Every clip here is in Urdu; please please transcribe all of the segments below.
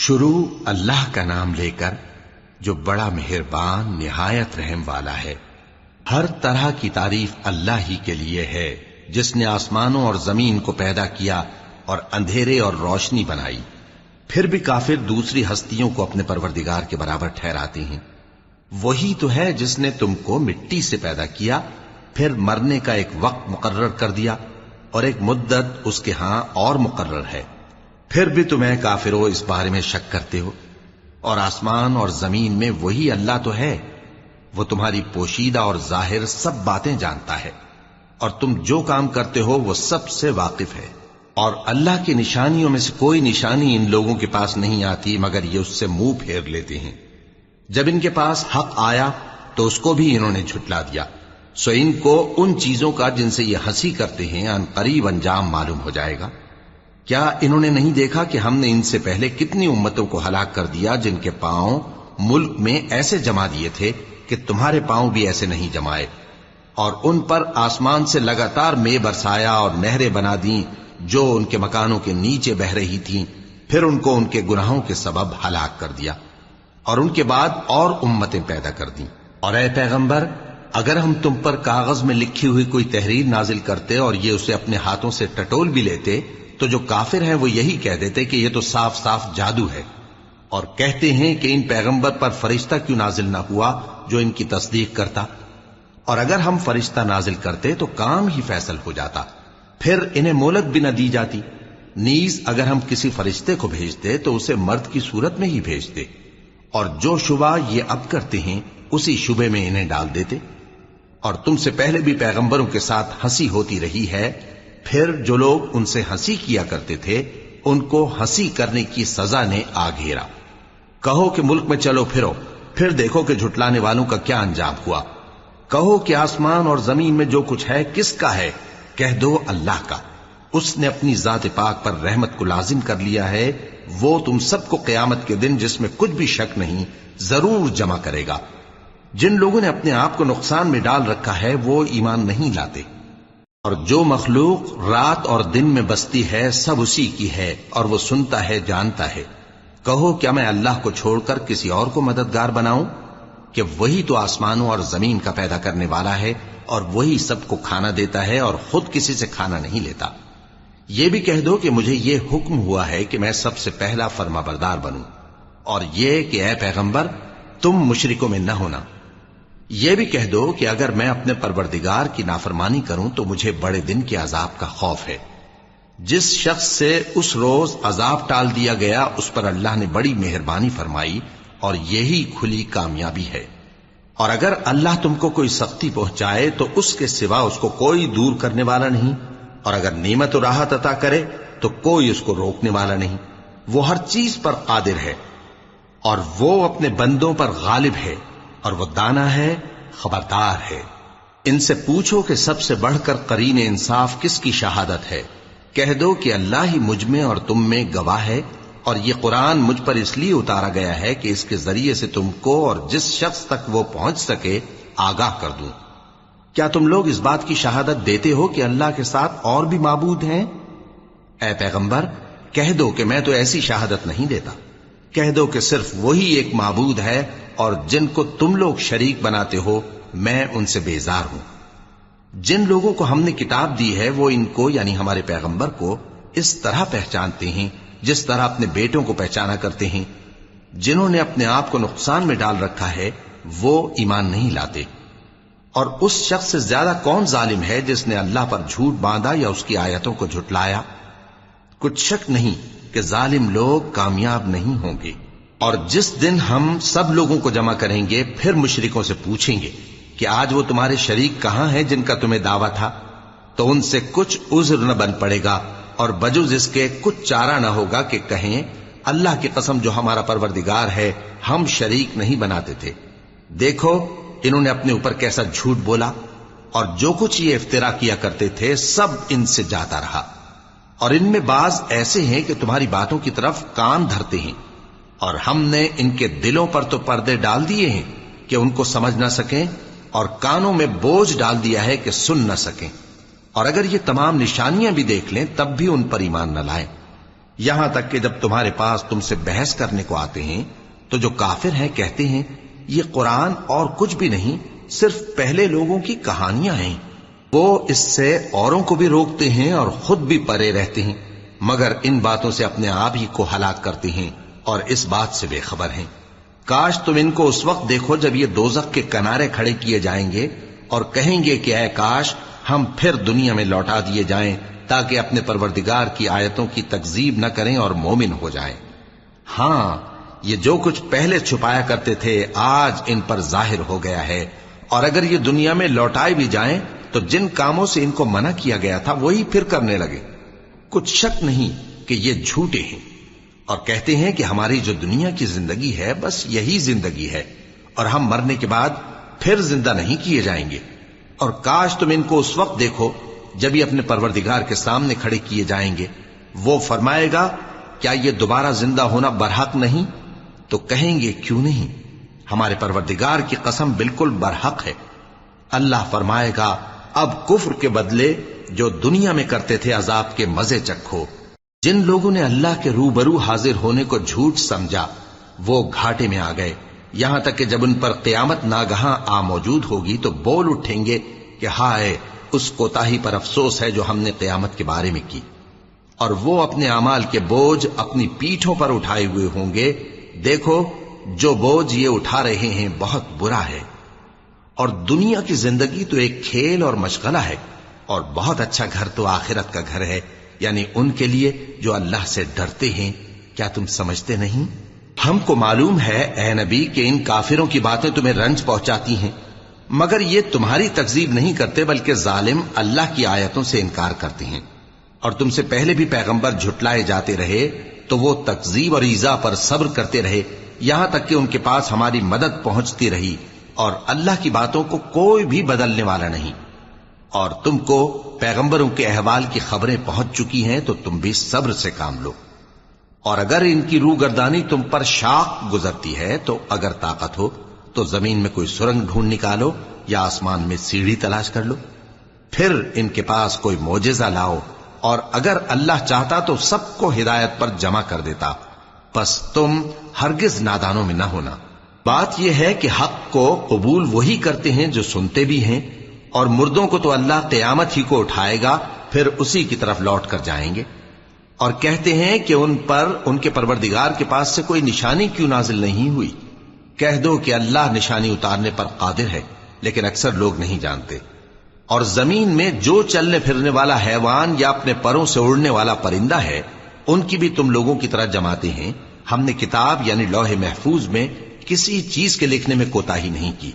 شروع اللہ کا نام لے کر جو بڑا مہربان نہایت رحم والا ہے۔ ہر طرح کی تعریف اللہ ہی کے لیے ہے جس نے آسمانوں اور زمین کو پیدا کیا اور اندھیرے اور روشنی بنائی۔ پھر بھی کافر دوسری ہستیوں کو اپنے پروردگار کے برابر ٹھہراتے ہیں۔ وہی تو ہے جس نے تم کو مٹی سے پیدا کیا، پھر مرنے کا ایک وقت مقرر کر دیا اور ایک مدت اس کے ہاں اور مقرر ہے، پھر بھی تمہیں کافروں اس بارے میں شک کرتے ہو۔ اور آسمان اور زمین میں وہی اللہ تو ہے، وہ تمہاری پوشیدہ اور ظاہر سب باتیں جانتا ہے، اور تم جو کام کرتے ہو وہ سب سے واقف ہے۔ اور اللہ کی نشانیوں میں سے کوئی نشانی ان لوگوں کے پاس نہیں آتی مگر یہ اس سے منہ پھیر لیتے ہیں۔ جب ان کے پاس حق آیا تو اس کو بھی انہوں نے جھٹلا دیا، سو ان کو ان چیزوں کا جن سے یہ ہنسی کرتے ہیں ان قریب انجام معلوم ہو جائے گا۔ کیا انہوں نے نہیں دیکھا کہ ہم نے ان سے پہلے کتنی امتوں کو ہلاک کر دیا جن کے پاؤں ملک میں ایسے جما دیے تھے کہ تمہارے پاؤں بھی ایسے نہیں جمائے، اور ان پر آسمان سے لگاتار مے برسایا اور نہریں بنا دیں جو ان کے مکانوں کے نیچے بہ رہی تھیں، پھر ان کو ان کے گناہوں کے سبب ہلاک کر دیا، اور ان کے بعد اور امتیں پیدا کر دیں۔ اور اے پیغمبر، اگر ہم تم پر کاغذ میں لکھی ہوئی کوئی تحریر نازل کرتے اور یہ اسے اپنے ہاتھوں سے ٹٹول بھی لیتے تو جو کافر ہیں وہ یہی کہہ دیتے کہ یہ تو صاف صاف جادو ہے، اور کہتے ہیں کہ ان پیغمبر پر فرشتہ کیوں نازل نہ ہوا جو ان کی تصدیق کرتا، اور اگر ہم فرشتہ نازل کرتے تو کام ہی فیصل ہو جاتا، پھر انہیں مہلت بھی نہ دی جاتی۔ نیز اگر ہم کسی فرشتے کو بھیجتے تو اسے مرد کی صورت میں ہی بھیجتے، اور جو شبہ یہ اب کرتے ہیں اسی شبے میں انہیں ڈال دیتے۔ اور تم سے پہلے بھی پیغمبروں کے ساتھ ہنسی ہوتی رہی ہے، پھر جو لوگ ان سے ہنسی کیا کرتے تھے ان کو ہنسی کرنے کی سزا نے آ گھیرا۔ کہو کہ ملک میں چلو پھرو، پھر دیکھو کہ جھٹلانے والوں کا کیا انجام ہوا۔ کہو کہ آسمان اور زمین میں جو کچھ ہے کس کا ہے؟ کہہ دو اللہ کا۔ اس نے اپنی ذات پاک پر رحمت کو لازم کر لیا ہے، وہ تم سب کو قیامت کے دن جس میں کچھ بھی شک نہیں ضرور جمع کرے گا۔ جن لوگوں نے اپنے آپ کو نقصان میں ڈال رکھا ہے وہ ایمان نہیں لاتے، اور جو مخلوق رات اور دن میں بستی ہے سب اسی کی ہے، اور وہ سنتا ہے جانتا ہے۔ کہو کیا میں اللہ کو چھوڑ کر کسی اور کو مددگار بناؤں کہ وہی تو آسمانوں اور زمین کا پیدا کرنے والا ہے، اور وہی سب کو کھانا دیتا ہے اور خود کسی سے کھانا نہیں لیتا۔ یہ بھی کہہ دو کہ مجھے یہ حکم ہوا ہے کہ میں سب سے پہلا فرما بردار بنوں، اور یہ کہ اے پیغمبر تم مشرکوں میں نہ ہونا۔ یہ بھی کہہ دو کہ اگر میں اپنے پروردگار کی نافرمانی کروں تو مجھے بڑے دن کے عذاب کا خوف ہے۔ جس شخص سے اس روز عذاب ٹال دیا گیا اس پر اللہ نے بڑی مہربانی فرمائی، اور یہی کھلی کامیابی ہے۔ اور اگر اللہ تم کو کوئی سختی پہنچائے تو اس کے سوا اس کو کوئی دور کرنے والا نہیں، اور اگر نعمت و راحت عطا کرے تو کوئی اس کو روکنے والا نہیں۔ وہ ہر چیز پر قادر ہے، اور وہ اپنے بندوں پر غالب ہے، اور وہ دانا ہے، خبردار ہے۔ ان سے پوچھو کہ سب سے بڑھ کر قرین انصاف کس کی شہادت ہے؟ کہہ دو کہ اللہ ہی مجھ میں اور تم میں گواہ ہے، اور یہ قرآن مجھ پر اس لیے اتارا گیا ہے کہ اس کے ذریعے سے تم کو اور جس شخص تک وہ پہنچ سکے آگاہ کر دوں۔ کیا تم لوگ اس بات کی شہادت دیتے ہو کہ اللہ کے ساتھ اور بھی معبود ہیں؟ اے پیغمبر کہہ دو کہ میں تو ایسی شہادت نہیں دیتا۔ کہہ دو کہ صرف وہی ایک معبود ہے، اور جن کو تم لوگ شریک بناتے ہو میں ان سے بیزار ہوں۔ جن لوگوں کو ہم نے کتاب دی ہے وہ ان کو یعنی ہمارے پیغمبر کو اس طرح پہچانتے ہیں جس طرح اپنے بیٹوں کو پہچانا کرتے ہیں۔ جنہوں نے اپنے آپ کو نقصان میں ڈال رکھا ہے وہ ایمان نہیں لاتے۔ اور اس شخص سے زیادہ کون ظالم ہے جس نے اللہ پر جھوٹ باندھا یا اس کی آیتوں کو جھٹلایا؟ کچھ شک نہیں کہ ظالم لوگ کامیاب نہیں ہوں گے۔ اور جس دن ہم سب لوگوں کو جمع کریں گے پھر مشرکوں سے پوچھیں گے کہ آج وہ تمہارے شریک کہاں ہیں جن کا تمہیں دعویٰ تھا، تو ان سے کچھ عذر نہ بن پڑے گا، اور بجز اس کے کچھ چارہ نہ ہوگا کہ کہیں اللہ کی قسم جو ہمارا پروردگار ہے ہم شریک نہیں بناتے تھے۔ دیکھو انہوں نے اپنے اوپر کیسا جھوٹ بولا، اور جو کچھ یہ افترا کیا کرتے تھے سب ان سے جاتا رہا۔ اور ان میں بعض ایسے ہیں کہ تمہاری باتوں کی طرف کان دھرتے ہیں، اور ہم نے ان کے دلوں پر تو پردے ڈال دیے ہیں کہ ان کو سمجھ نہ سکیں، اور کانوں میں بوجھ ڈال دیا ہے کہ سن نہ سکیں۔ اور اگر یہ تمام نشانیاں بھی دیکھ لیں تب بھی ان پر ایمان نہ لائیں۔ یہاں تک کہ جب تمہارے پاس تم سے بحث کرنے کو آتے ہیں تو جو کافر ہیں کہتے ہیں یہ قرآن اور کچھ بھی نہیں، صرف پہلے لوگوں کی کہانیاں ہیں۔ وہ اس سے اوروں کو بھی روکتے ہیں اور خود بھی پرے رہتے ہیں، مگر ان باتوں سے اپنے آپ ہی کو ہلاک کرتے ہیں اور اس بات سے بے خبر ہیں۔ کاش تم ان کو اس وقت دیکھو جب یہ دوزخ کے کنارے کھڑے کیے جائیں گے اور کہیں گے کہ اے کاش ہم پھر دنیا میں لوٹا دیے جائیں تاکہ اپنے پروردگار کی آیتوں کی تکذیب نہ کریں اور مومن ہو جائیں۔ ہاں، یہ جو کچھ پہلے چھپایا کرتے تھے آج ان پر ظاہر ہو گیا ہے، اور اگر یہ دنیا میں لوٹائے بھی جائیں تو جن کاموں سے ان کو منع کیا گیا تھا وہی پھر کرنے لگے۔ کچھ شک نہیں کہ یہ جھوٹے ہیں، اور کہتے ہیں کہ ہماری جو دنیا کی زندگی ہے بس یہی زندگی ہے اور ہم مرنے کے بعد پھر زندہ نہیں کیے جائیں گے۔ اور کاش تم ان کو اس وقت دیکھو جب یہ اپنے پروردگار کے سامنے کھڑے کیے جائیں گے، وہ فرمائے گا کیا یہ دوبارہ زندہ ہونا برحق نہیں؟ تو کہیں گے کیوں نہیں، ہمارے پروردگار کی قسم بالکل برحق ہے۔ اللہ فرمائے گا اب کفر کے بدلے جو دنیا میں کرتے تھے عذاب کے مزے چکھو۔ جن لوگوں نے اللہ کے روبرو حاضر ہونے کو جھوٹ سمجھا وہ گھاٹے میں آ گئے، یہاں تک کہ جب ان پر قیامت ناگہاں آ موجود ہوگی تو بول اٹھیں گے کہ ہائے اس کوتاہی پر افسوس ہے جو ہم نے قیامت کے بارے میں کی، اور وہ اپنے اعمال کے بوجھ اپنی پیٹھوں پر اٹھائے ہوئے ہوں گے۔ دیکھو جو بوجھ یہ اٹھا رہے ہیں بہت برا ہے، اور دنیا کی زندگی تو ایک کھیل اور مشغلہ ہے، اور بہت اچھا گھر تو آخرت کا گھر ہے، یعنی ان کے لیے جو اللہ سے ڈرتے ہیں۔ کیا تم سمجھتے نہیں؟ ہم کو معلوم ہے اے نبی کہ ان کافروں کی باتیں تمہیں رنج پہنچاتی ہیں، مگر یہ تمہاری تکذیب نہیں کرتے بلکہ ظالم اللہ کی آیتوں سے انکار کرتے ہیں، اور تم سے پہلے بھی پیغمبر جھٹلائے جاتے رہے تو وہ تکذیب اور ایذا پر صبر کرتے رہے، یہاں تک کہ ان کے پاس ہماری مدد پہنچتی رہی، اور اللہ کی باتوں کو کوئی بھی بدلنے والا نہیں۔ اور تم کو پیغمبروں کے احوال کی خبریں پہنچ چکی ہیں تو تم بھی صبر سے کام لو، اور اگر ان کی روح گردانی تم پر شاق گزرتی ہے تو اگر طاقت ہو تو زمین میں کوئی سرنگ ڈھونڈ نکالو یا آسمان میں سیڑھی تلاش کر لو، پھر ان کے پاس کوئی معجزہ لاؤ، اور اگر اللہ چاہتا تو سب کو ہدایت پر جمع کر دیتا، پس تم ہرگز نادانوں میں نہ ہونا۔ بات یہ ہے کہ حق کو قبول وہی کرتے ہیں جو سنتے بھی ہیں، اور مردوں کو تو اللہ قیامت ہی کو اٹھائے گا، پھر اسی کی طرف لوٹ کر جائیں گے۔ اور کہتے ہیں کہ ان پر ان کے پروردگار کے پاس سے کوئی نشانی کیوں نازل نہیں ہوئی؟ کہہ دو کہ اللہ نشانی اتارنے پر قادر ہے، لیکن اکثر لوگ نہیں جانتے۔ اور زمین میں جو چلنے پھرنے والا حیوان یا اپنے پروں سے اڑنے والا پرندہ ہے ان کی بھی تم لوگوں کی طرح جماتے ہیں۔ ہم نے کتاب یعنی لوح محفوظ میں کسی چیز کے لکھنے میں کوتاہی نہیں کی،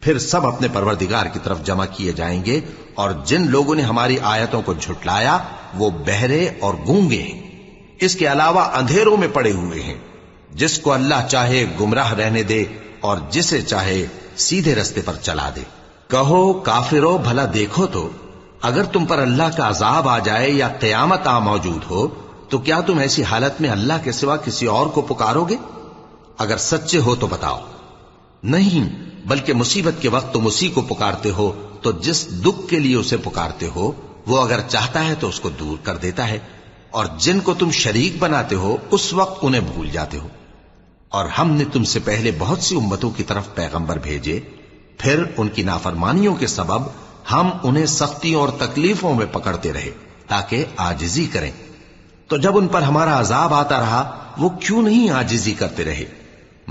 پھر سب اپنے پروردگار کی طرف جمع کیے جائیں گے، اور جن لوگوں نے ہماری آیتوں کو جھٹلایا وہ بہرے اور گونگے ہیں، اس کے علاوہ اندھیروں میں پڑے ہوئے ہیں۔ جس کو اللہ چاہے گمراہ رہنے دے اور جسے چاہے سیدھے رستے پر چلا دے۔ کہو کافرو بھلا دیکھو تو اگر تم پر اللہ کا عذاب آ جائے یا قیامت آ موجود ہو تو کیا تم ایسی حالت میں اللہ کے سوا کسی اور کو پکارو گے؟ اگر سچے ہو تو بتاؤ۔ نہیں، بلکہ مصیبت کے وقت تم اسی کو پکارتے ہو، تو جس دکھ کے لیے اسے پکارتے ہو وہ اگر چاہتا ہے تو اس کو دور کر دیتا ہے، اور جن کو تم شریک بناتے ہو اس وقت انہیں بھول جاتے ہو۔ اور ہم نے تم سے پہلے بہت سی امتوں کی طرف پیغمبر بھیجے، پھر ان کی نافرمانیوں کے سبب ہم انہیں سختیوں اور تکلیفوں میں پکڑتے رہے تاکہ عاجزی کریں، تو جب ان پر ہمارا عذاب آتا رہا وہ کیوں نہیں عاجزی کرتے رہے،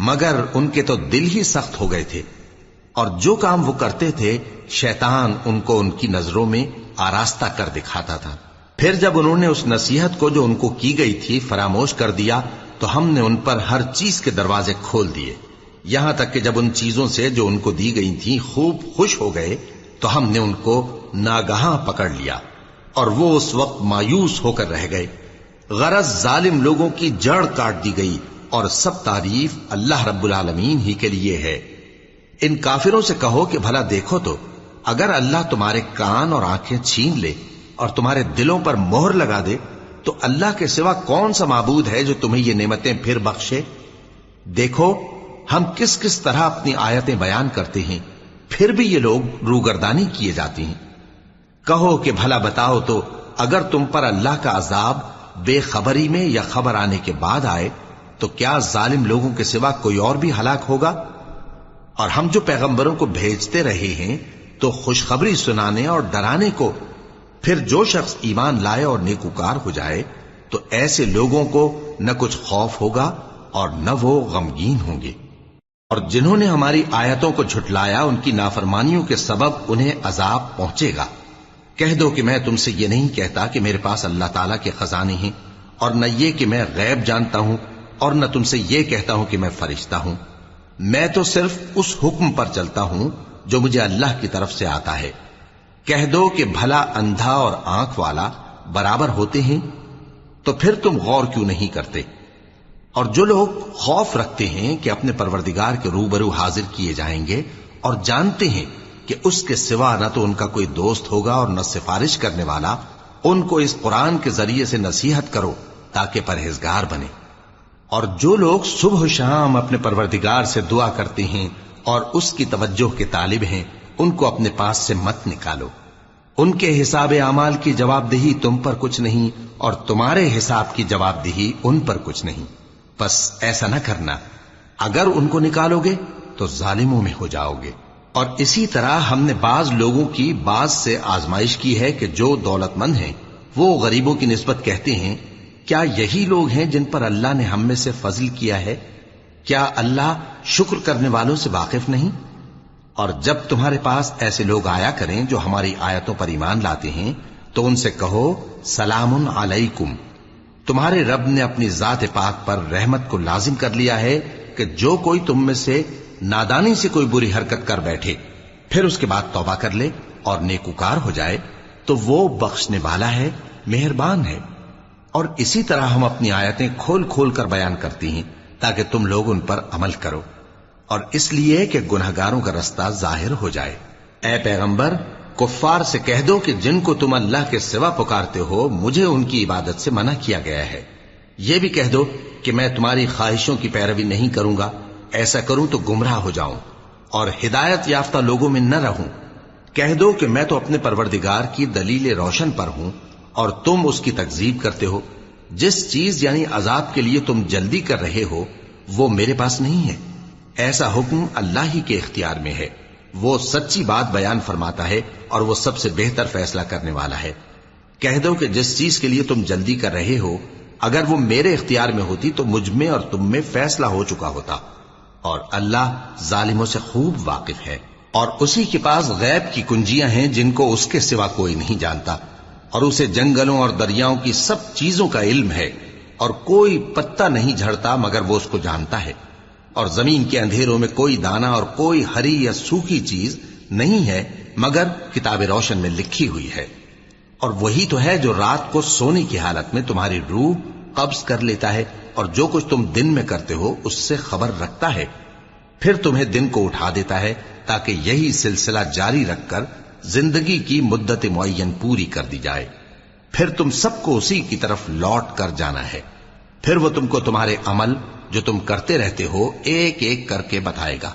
مگر ان کے تو دل ہی سخت ہو گئے تھے، اور جو کام وہ کرتے تھے شیطان ان کو ان کی نظروں میں آراستہ کر دکھاتا تھا۔ پھر جب انہوں نے اس نصیحت کو جو ان کو کی گئی تھی فراموش کر دیا تو ہم نے ان پر ہر چیز کے دروازے کھول دیے، یہاں تک کہ جب ان چیزوں سے جو ان کو دی گئی تھیں خوب خوش ہو گئے تو ہم نے ان کو ناگہاں پکڑ لیا، اور وہ اس وقت مایوس ہو کر رہ گئے۔ غرض ظالم لوگوں کی جڑ کاٹ دی گئی، اور سب تعریف اللہ رب العالمین ہی کے لیے ہے۔ ان کافروں سے کہو کہ بھلا دیکھو تو اگر اللہ تمہارے کان اور آنکھیں چھین لے اور تمہارے دلوں پر مہر لگا دے تو اللہ کے سوا کون سا معبود ہے جو تمہیں یہ نعمتیں پھر بخشے؟ دیکھو ہم کس کس طرح اپنی آیتیں بیان کرتے ہیں، پھر بھی یہ لوگ روگردانی کیے جاتے ہیں۔ کہو کہ بھلا بتاؤ تو اگر تم پر اللہ کا عذاب بے خبری میں یا خبر آنے کے بعد آئے تو کیا ظالم لوگوں کے سوا کوئی اور بھی ہلاک ہوگا؟ اور ہم جو پیغمبروں کو بھیجتے رہے ہیں تو خوشخبری سنانے اور ڈرانے کو، پھر جو شخص ایمان لائے اور نیکوکار ہو جائے تو ایسے لوگوں کو نہ کچھ خوف ہوگا اور نہ وہ غمگین ہوں گے۔ اور جنہوں نے ہماری آیتوں کو جھٹلایا ان کی نافرمانیوں کے سبب انہیں عذاب پہنچے گا۔ کہہ دو کہ میں تم سے یہ نہیں کہتا کہ میرے پاس اللہ تعالیٰ کے خزانے ہیں، اور نہ یہ کہ میں غیب جانتا ہوں، اور نہ تم سے یہ کہتا ہوں کہ میں فرشتہ ہوں۔ میں تو صرف اس حکم پر چلتا ہوں جو مجھے اللہ کی طرف سے آتا ہے۔ کہہ دو کہ بھلا اندھا اور آنکھ والا برابر ہوتے ہیں؟ تو پھر تم غور کیوں نہیں کرتے؟ اور جو لوگ خوف رکھتے ہیں کہ اپنے پروردگار کے روبرو حاضر کیے جائیں گے اور جانتے ہیں کہ اس کے سوا نہ تو ان کا کوئی دوست ہوگا اور نہ سفارش کرنے والا، ان کو اس قرآن کے ذریعے سے نصیحت کرو تاکہ پرہیزگار بنے۔ اور جو لوگ صبح و شام اپنے پروردگار سے دعا کرتے ہیں اور اس کی توجہ کے طالب ہیں، ان کو اپنے پاس سے مت نکالو۔ ان کے حساب اعمال کی جواب دہی تم پر کچھ نہیں، اور تمہارے حساب کی جواب دہی ان پر کچھ نہیں۔ بس ایسا نہ کرنا، اگر ان کو نکالو گے تو ظالموں میں ہو جاؤ گے۔ اور اسی طرح ہم نے بعض لوگوں کی بعض سے آزمائش کی ہے کہ جو دولت مند ہیں وہ غریبوں کی نسبت کہتے ہیں کیا یہی لوگ ہیں جن پر اللہ نے ہم میں سے فضل کیا ہے؟ کیا اللہ شکر کرنے والوں سے واقف نہیں؟ اور جب تمہارے پاس ایسے لوگ آیا کریں جو ہماری آیتوں پر ایمان لاتے ہیں تو ان سے کہو سلام علیکم، تمہارے رب نے اپنی ذات پاک پر رحمت کو لازم کر لیا ہے کہ جو کوئی تم میں سے نادانی سے کوئی بری حرکت کر بیٹھے پھر اس کے بعد توبہ کر لے اور نیکوکار ہو جائے تو وہ بخشنے والا ہے، مہربان ہے۔ اور اسی طرح ہم اپنی آیتیں کھول کھول کر بیان کرتی ہیں تاکہ تم لوگ ان پر عمل کرو، اور اس لیے کہ گنہگاروں کا رستہ ظاہر ہو جائے۔ اے پیغمبر، کفار سے کہہ دو کہ جن کو تم اللہ کے سوا پکارتے ہو مجھے ان کی عبادت سے منع کیا گیا ہے۔ یہ بھی کہہ دو کہ میں تمہاری خواہشوں کی پیروی نہیں کروں گا، ایسا کروں تو گمراہ ہو جاؤں اور ہدایت یافتہ لوگوں میں نہ رہوں۔ کہہ دو کہ میں تو اپنے پروردگار کی دلیل روشن پر ہوں اور تم اس کی تکذیب کرتے ہو۔ جس چیز یعنی عذاب کے لیے تم جلدی کر رہے ہو وہ میرے پاس نہیں ہے، ایسا حکم اللہ ہی کے اختیار میں ہے۔ وہ سچی بات بیان فرماتا ہے اور وہ سب سے بہتر فیصلہ کرنے والا ہے۔ کہہ دو کہ جس چیز کے لیے تم جلدی کر رہے ہو اگر وہ میرے اختیار میں ہوتی تو مجھ میں اور تم میں فیصلہ ہو چکا ہوتا، اور اللہ ظالموں سے خوب واقف ہے۔ اور اسی کے پاس غیب کی کنجیاں ہیں جن کو اس کے سوا کوئی نہیں جانتا، اور اسے جنگلوں اور دریاؤں کی سب چیزوں کا علم ہے، اور کوئی پتا نہیں جھڑتا مگر وہ اس کو جانتا ہے، اور زمین کے اندھیروں میں کوئی دانہ اور کوئی ہری یا سوکھی چیز نہیں ہے مگر کتاب روشن میں لکھی ہوئی ہے۔ اور وہی تو ہے جو رات کو سونے کی حالت میں تمہاری روح قبض کر لیتا ہے، اور جو کچھ تم دن میں کرتے ہو اس سے خبر رکھتا ہے، پھر تمہیں دن کو اٹھا دیتا ہے تاکہ یہی سلسلہ جاری رکھ کر زندگی کی مدت معین پوری کر دی جائے۔ پھر تم سب کو اسی کی طرف لوٹ کر جانا ہے، پھر وہ تم کو تمہارے عمل جو تم کرتے رہتے ہو ایک ایک کر کے بتائے گا۔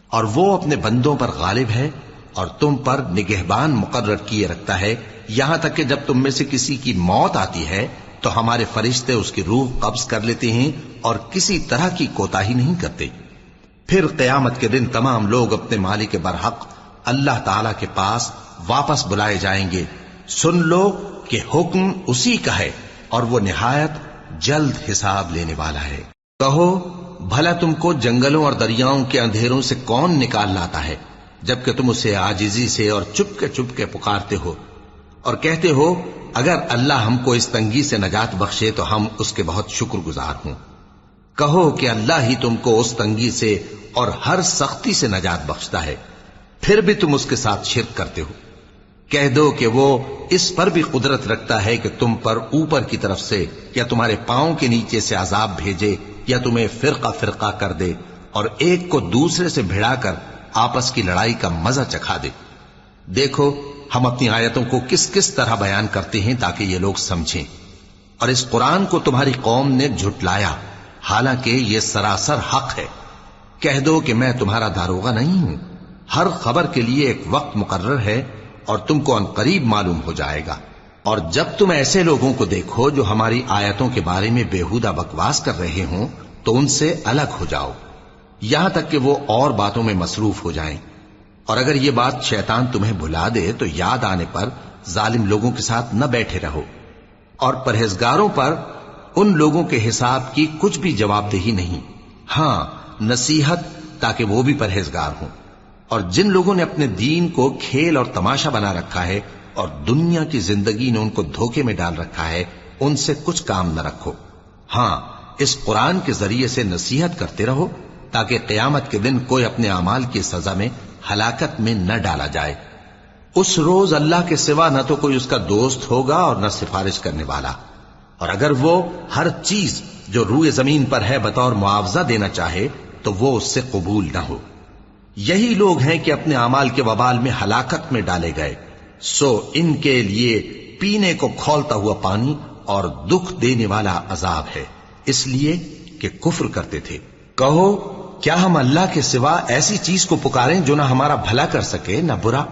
اور وہ اپنے بندوں پر غالب ہے اور تم پر نگہبان مقرر کیے رکھتا ہے، یہاں تک کہ جب تم میں سے کسی کی موت آتی ہے تو ہمارے فرشتے اس کی روح قبض کر لیتے ہیں اور کسی طرح کی کوتاہی نہیں کرتے۔ پھر قیامت کے دن تمام لوگ اپنے مالک برحق اللہ تعالی کے پاس واپس بلائے جائیں گے۔ سن لو کہ حکم اسی کا ہے اور وہ نہایت جلد حساب لینے والا ہے۔ کہو بھلا تم کو جنگلوں اور دریاؤں کے اندھیروں سے کون نکال لاتا ہے جبکہ تم اسے عاجزی سے اور چپ کے پکارتے ہو اور کہتے ہو اگر اللہ ہم کو اس تنگی سے نجات بخشے تو ہم اس کے بہت شکر گزار ہوں۔ کہو کہ اللہ ہی تم کو اس تنگی سے اور ہر سختی سے نجات بخشتا ہے، پھر بھی تم اس کے ساتھ شرک کرتے ہو۔ کہہ دو کہ وہ اس پر بھی قدرت رکھتا ہے کہ تم پر اوپر کی طرف سے یا تمہارے پاؤں کے نیچے سے عذاب بھیجے یا تمہیں فرقہ فرقہ کر دے اور ایک کو دوسرے سے بھڑا کر آپس کی لڑائی کا مزہ چکھا دے۔ دیکھو ہم اپنی آیتوں کو کس کس طرح بیان کرتے ہیں تاکہ یہ لوگ سمجھیں۔ اور اس قرآن کو تمہاری قوم نے جھٹلایا حالانکہ یہ سراسر حق ہے۔ کہہ دو کہ میں تمہارا داروغہ نہیں ہوں، ہر خبر کے لیے ایک وقت مقرر ہے اور تم کو عنقریب معلوم ہو جائے گا۔ اور جب تم ایسے لوگوں کو دیکھو جو ہماری آیتوں کے بارے میں بےہودہ بکواس کر رہے ہوں تو ان سے الگ ہو جاؤ، یہاں تک کہ وہ اور باتوں میں مصروف ہو جائیں۔ اور اگر یہ بات شیطان تمہیں بھلا دے تو یاد آنے پر ظالم لوگوں کے ساتھ نہ بیٹھے رہو، اور پرہیزگاروں پر ان لوگوں کے حساب کی کچھ بھی جواب دہی نہیں، ہاں نصیحت تاکہ وہ بھی پرہیزگار ہوں۔ اور جن لوگوں نے اپنے دین کو کھیل اور تماشا بنا رکھا ہے اور دنیا کی زندگی نے ان کو دھوکے میں ڈال رکھا ہے، ان سے کچھ کام نہ رکھو، ہاں اس قرآن کے ذریعے سے نصیحت کرتے رہو تاکہ قیامت کے دن کوئی اپنے اعمال کی سزا میں ہلاکت میں نہ ڈالا جائے۔ اس روز اللہ کے سوا نہ تو کوئی اس کا دوست ہوگا اور نہ سفارش کرنے والا، اور اگر وہ ہر چیز جو روئے زمین پر ہے بطور معاوضہ دینا چاہے تو وہ اس سے قبول نہ ہو۔ یہی لوگ ہیں کہ اپنے اعمال کے وبال میں ہلاکت میں ڈالے گئے، سو ان کے لیے پینے کو کھولتا ہوا پانی اور دکھ دینے والا عذاب ہے، اس لیے کہ کفر کرتے تھے۔ کہو کیا ہم اللہ کے سوا ایسی چیز کو پکاریں جو نہ ہمارا بھلا کر سکے نہ برا؟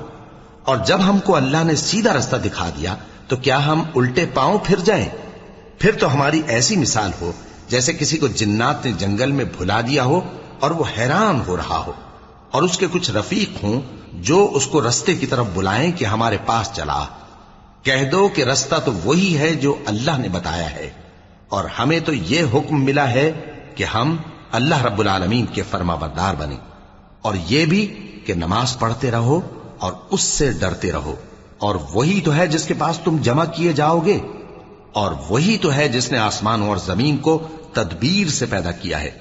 اور جب ہم کو اللہ نے سیدھا رستہ دکھا دیا تو کیا ہم الٹے پاؤں پھر جائیں؟ پھر تو ہماری ایسی مثال ہو جیسے کسی کو جنات نے جنگل میں بھلا دیا ہو اور وہ حیران ہو رہا ہو، اور اس کے کچھ رفیق ہوں جو اس کو رستے کی طرف بلائیں کہ ہمارے پاس چلا۔ کہہ دو کہ رستہ تو وہی ہے جو اللہ نے بتایا ہے، اور ہمیں تو یہ حکم ملا ہے کہ ہم اللہ رب العالمین کے فرما بردار بنیں، اور یہ بھی کہ نماز پڑھتے رہو اور اس سے ڈرتے رہو، اور وہی تو ہے جس کے پاس تم جمع کیے جاؤ گے، اور وہی تو ہے جس نے آسمان اور زمین کو تدبیر سے پیدا کیا ہے،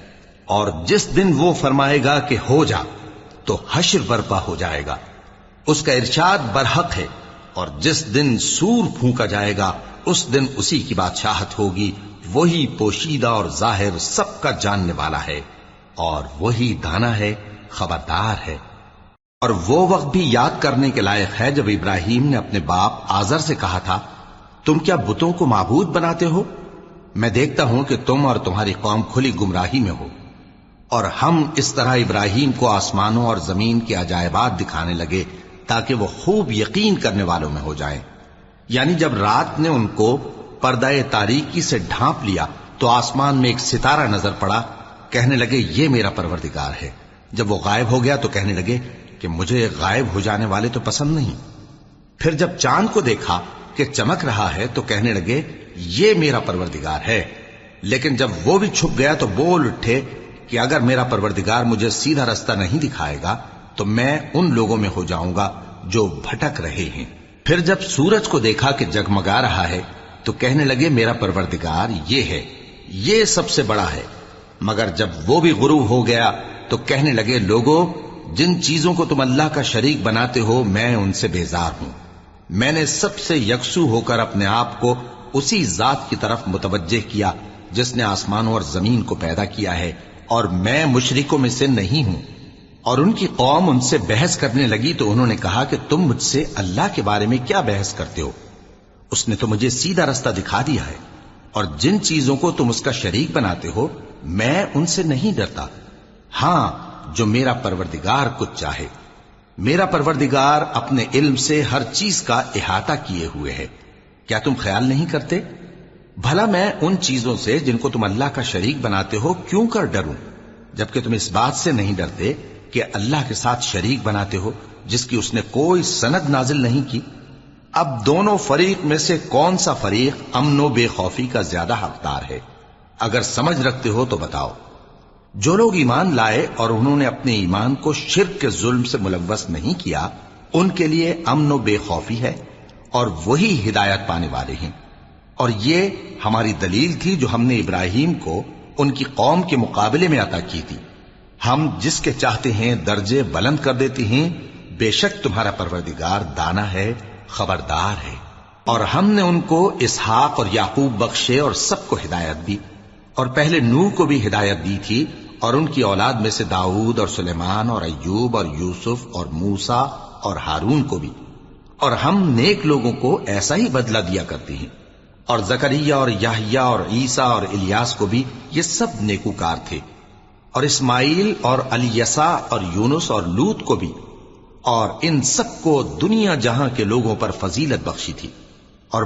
اور جس دن وہ فرمائے گا کہ ہو جا تو حشر برپا ہو جائے گا، اس کا ارشاد برحق ہے، اور جس دن سور پھونکا جائے گا اس دن اسی کی بادشاہت ہوگی، وہی پوشیدہ اور ظاہر سب کا جاننے والا ہے، اور وہی دانا ہے، خبردار ہے۔ اور وہ وقت بھی یاد کرنے کے لائق ہے جب ابراہیم نے اپنے باپ آزر سے کہا تھا، تم کیا بتوں کو معبود بناتے ہو؟ میں دیکھتا ہوں کہ تم اور تمہاری قوم کھلی گمراہی میں ہو۔ اور ہم اس طرح ابراہیم کو آسمانوں اور زمین کے عجائبات دکھانے لگے تاکہ وہ خوب یقین کرنے والوں میں ہو جائیں۔ یعنی جب رات نے ان کو پردہ تاریکی سے ڈھانپ لیا تو آسمان میں ایک ستارہ نظر پڑا، کہنے لگے یہ میرا پروردگار ہے۔ جب وہ غائب ہو گیا تو کہنے لگے کہ مجھے غائب ہو جانے والے تو پسند نہیں۔ پھر جب چاند کو دیکھا کہ چمک رہا ہے تو کہنے لگے یہ میرا پروردگار ہے۔ لیکن جب وہ بھی چھپ گیا تو بول اٹھے کہ اگر میرا پروردگار مجھے سیدھا رستہ نہیں دکھائے گا تو میں ان لوگوں میں ہو جاؤں گا جو بھٹک رہے ہیں۔ پھر جب سورج کو دیکھا کہ جگمگا رہا ہے تو کہنے لگے میرا پروردگار یہ ہے، یہ سب سے بڑا ہے۔ مگر جب وہ بھی غروب ہو گیا تو کہنے لگے لوگو، جن چیزوں کو تم اللہ کا شریک بناتے ہو میں ان سے بیزار ہوں۔ میں نے سب سے یکسو ہو کر اپنے آپ کو اسی ذات کی طرف متوجہ کیا جس نے آسمانوں اور زمین کو پیدا کیا ہے، اور میں مشرکوں میں سے نہیں ہوں۔ اور ان کی قوم ان سے بحث کرنے لگی تو انہوں نے کہا کہ تم مجھ سے اللہ کے بارے میں کیا بحث کرتے ہو؟ اس نے تو مجھے سیدھا رستہ دکھا دیا ہے، اور جن چیزوں کو تم اس کا شریک بناتے ہو میں ان سے نہیں ڈرتا، ہاں جو میرا پروردگار کچھ چاہے۔ میرا پروردگار اپنے علم سے ہر چیز کا احاطہ کیے ہوئے ہے۔ کیا تم خیال نہیں کرتے؟ بھلا میں ان چیزوں سے جن کو تم اللہ کا شریک بناتے ہو کیوں کر ڈروں، جبکہ تم اس بات سے نہیں ڈرتے کہ اللہ کے ساتھ شریک بناتے ہو جس کی اس نے کوئی سند نازل نہیں کی۔ اب دونوں فریق میں سے کون سا فریق امن و بے خوفی کا زیادہ حقدار ہے؟ اگر سمجھ رکھتے ہو تو بتاؤ۔ جو لوگ ایمان لائے اور انہوں نے اپنے ایمان کو شرک کے ظلم سے ملوث نہیں کیا، ان کے لیے امن و بے خوفی ہے، اور وہی ہدایت پانے والے ہیں۔ اور یہ ہماری دلیل تھی جو ہم نے ابراہیم کو ان کی قوم کے مقابلے میں عطا کی تھی۔ ہم جس کے چاہتے ہیں درجے بلند کر دیتے ہیں، بے شک تمہارا پروردگار دانا ہے، خبردار ہے۔ اور ہم نے ان کو اسحاق اور یعقوب بخشے اور سب کو ہدایت دی، اور پہلے نوح کو بھی ہدایت دی تھی، اور ان کی اولاد میں سے داؤد اور سلیمان اور ایوب اور یوسف اور موسیٰ اور ہارون کو بھی۔ اور ہم نیک لوگوں کو ایسا ہی بدلہ دیا کرتے ہیں۔ اور زکریا اور یحییٰ اور عیسیٰ اور الیاس کو بھی، یہ سب نیکوکار تھے۔ اور اسماعیل اور الیسع اور یونس اور لوط کو بھی، اور ان سب کو دنیا جہاں کے لوگوں پر فضیلت بخشی تھی۔ اور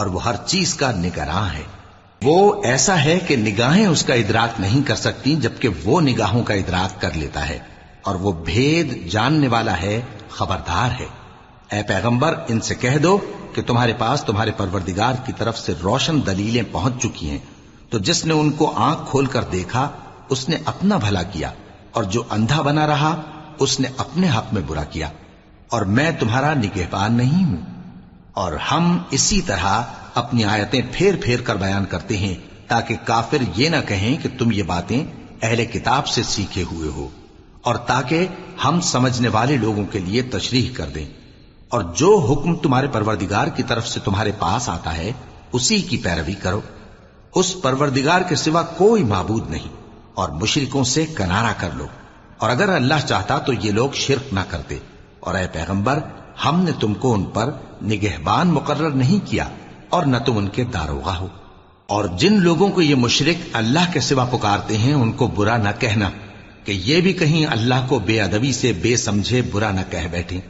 اور وہ ہر چیز کا نگراں ہے۔ وہ ایسا ہے کہ نگاہیں اس کا ادراک نہیں کر سکتی، جبکہ وہ نگاہوں کا ادراک کر لیتا ہے، اور وہ بھید جاننے والا ہے، خبردار ہے۔ اے پیغمبر، ان سے کہہ دو کہ تمہارے پاس تمہارے پروردگار کی طرف سے روشن دلیلیں پہنچ چکی ہیں، تو جس نے ان کو آنکھ کھول کر دیکھا اس نے اپنا بھلا کیا، اور جو اندھا بنا رہا اس نے اپنے حق میں برا کیا، اور میں تمہارا نگہبان نہیں ہوں۔ اور ہم اسی طرح اپنی آیتیں پھیر پھیر کر بیان کرتے ہیں تاکہ کافر یہ نہ کہیں کہ تم یہ باتیں اہل کتاب سے سیکھے ہوئے ہو، اور تاکہ ہم سمجھنے والے لوگوں کے لیے تشریح کر دیں۔ اور جو حکم تمہارے پروردگار کی طرف سے تمہارے پاس آتا ہے اسی کی پیروی کرو، اس پروردگار کے سوا کوئی معبود نہیں، اور مشرکوں سے کنارہ کر لو، اور اگر اللہ چاہتا تو یہ لوگ شرک نہ کرتے۔ اور اے پیغمبر، ہم نے تم کو ان پر نگہبان مقرر نہیں کیا، اور نہ تم ان کے داروغہ ہو۔ اور جن لوگوں کو یہ مشرک اللہ کے سوا پکارتے ہیں ان کو برا نہ کہنا، کہ یہ بھی کہیں اللہ کو بے ادبی سے بے سمجھے برا نہ کہہ بیٹھیں۔